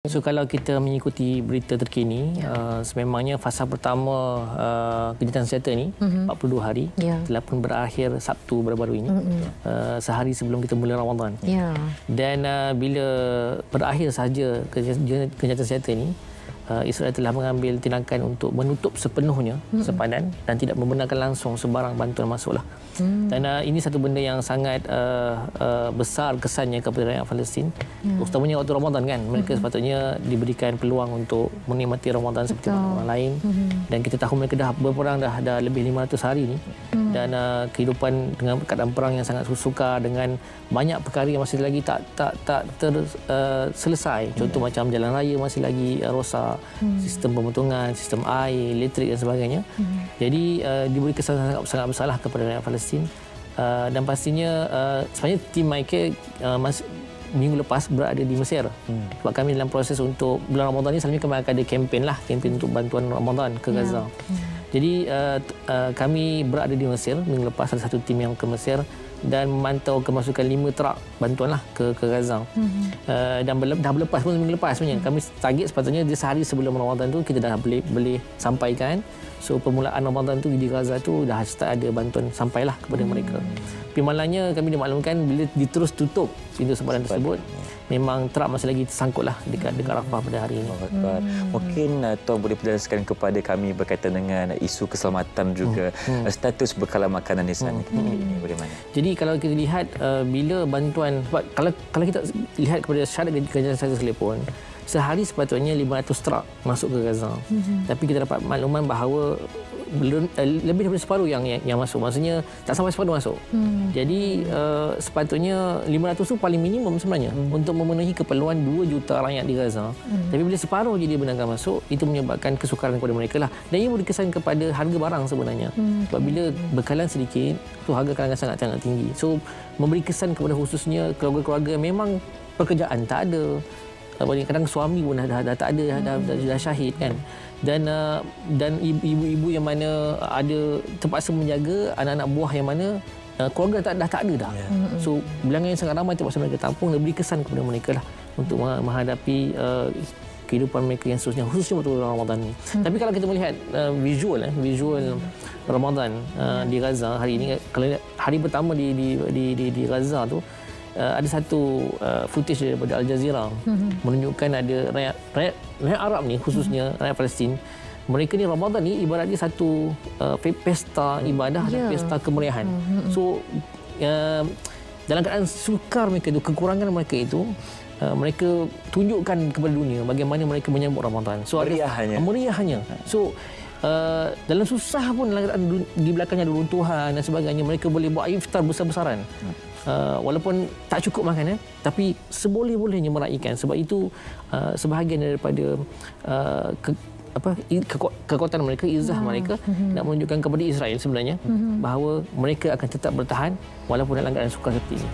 So kalau kita mengikuti berita terkini, sememangnya fasa pertama kejahatan senjata ni 42 hari telah pun berakhir Sabtu baru-baru ini, sehari sebelum kita mula Ramadan. Dan bila berakhir sahaja kejahatan senjata ini, Israel telah mengambil tindakan untuk menutup sepenuhnya sepadan dan tidak membenarkan langsung sebarang bantuan masuklah. Dan ini satu benda yang sangat besar kesannya kepada rakyat Palestin, utamanya waktu Ramadan kan. Mereka sepatutnya diberikan peluang untuk menikmati Ramadan seperti orang lain. Dan kita tahu mereka dah berperang dah lebih 500 hari ni. Dan kehidupan dengan keadaan perang yang sangat sukar, dengan banyak perkara yang masih lagi tak selesai. Contoh macam jalan raya masih lagi rosak, sistem pemotongan, sistem air, elektrik dan sebagainya. Jadi diberi kesan sangat besarlah kepada rakyat Palestin. Dan pastinya sebenarnya tim Michael minggu lepas berada di Mesir. Sebab kami dalam proses untuk bulan Ramadan ni, selalunya kami akan ada kempen untuk bantuan Ramadan ke Gaza. Jadi kami berada di Mesir minggu lepas, ada satu tim yang ke Mesir dan memantau kemasukan 5 truk bantuan lah ke Gaza. Dan dah berlepas pun minggu lepas sebenarnya. Kami target sepatutnya di sehari sebelum Ramadan tu kita dah boleh sampaikan. So permulaan Ramadan tu di Gaza tu dah start ada bantuan sampailah kepada mereka. Tapi malangnya kami dimaklumkan bila diterus tutup pintu sempadan tersebut, memang truk masih lagi tersangkutlah dekat Rafah pada hari ini. Mungkin Tuan boleh jelaskan kepada kami berkaitan dengan isu keselamatan juga status bekalan makanan di sana ini bagaimana? Jadi kalau kita lihat bila bantuan, sebab kalau kita lihat kepada syarat kejahatan senjata sekalipun, sehari sepatutnya 500 truk masuk ke Gaza. Tapi kita dapat makluman bahawa lebih daripada separuh yang masuk. Maksudnya tak sampai separuh masuk. Jadi sepatutnya 500 tu paling minimum sebenarnya untuk memenuhi keperluan 2 juta rakyat di Gaza. Tapi bila separuh je dia benarkan masuk, itu menyebabkan kesukaran kepada mereka lah. Dan ia berkesan kepada harga barang sebenarnya. Sebab bila bekalan sedikit, tu harga kadang-kadang sangat tinggi. So memberi kesan kepada khususnya keluarga-keluarga memang pekerjaan tak ada. Kadang suami pun dah tak ada, dah syahid kan. Dan ibu-ibu yang mana ada terpaksa menjaga anak-anak buah yang mana keluarga dah tak ada dah. So bilangan yang sangat ramai terpaksa mereka tampung dan beri kesan kepada mereka lah untuk menghadapi kehidupan mereka yang seterusnya, khususnya waktu Ramadan ni. Tapi kalau kita melihat visual Ramadan di Gaza hari ini, kalau hari pertama di Gaza tu, ada satu footage daripada Al Jazeera menunjukkan ada rakyat Arab ni, khususnya rakyat Palestin, mereka ni Ramadan ni ibaratnya satu pesta ibadah dan pesta kemeriahan. So dalam keadaan sukar mereka itu, kekurangan mereka itu, mereka tunjukkan kepada dunia bagaimana mereka menyambut Ramadan. So meriahnya. So dalam susah pun, di belakangnya ada runtuhan dan sebagainya, mereka boleh buat iftar besar-besaran. Walaupun tak cukup makanan, tapi seboleh-bolehnya meraihkan. Sebab itu sebahagian daripada kekuatan mereka, izah mereka nak menunjukkan kepada Israel sebenarnya bahawa mereka akan tetap bertahan walaupun dalam keadaan sukar seperti ini.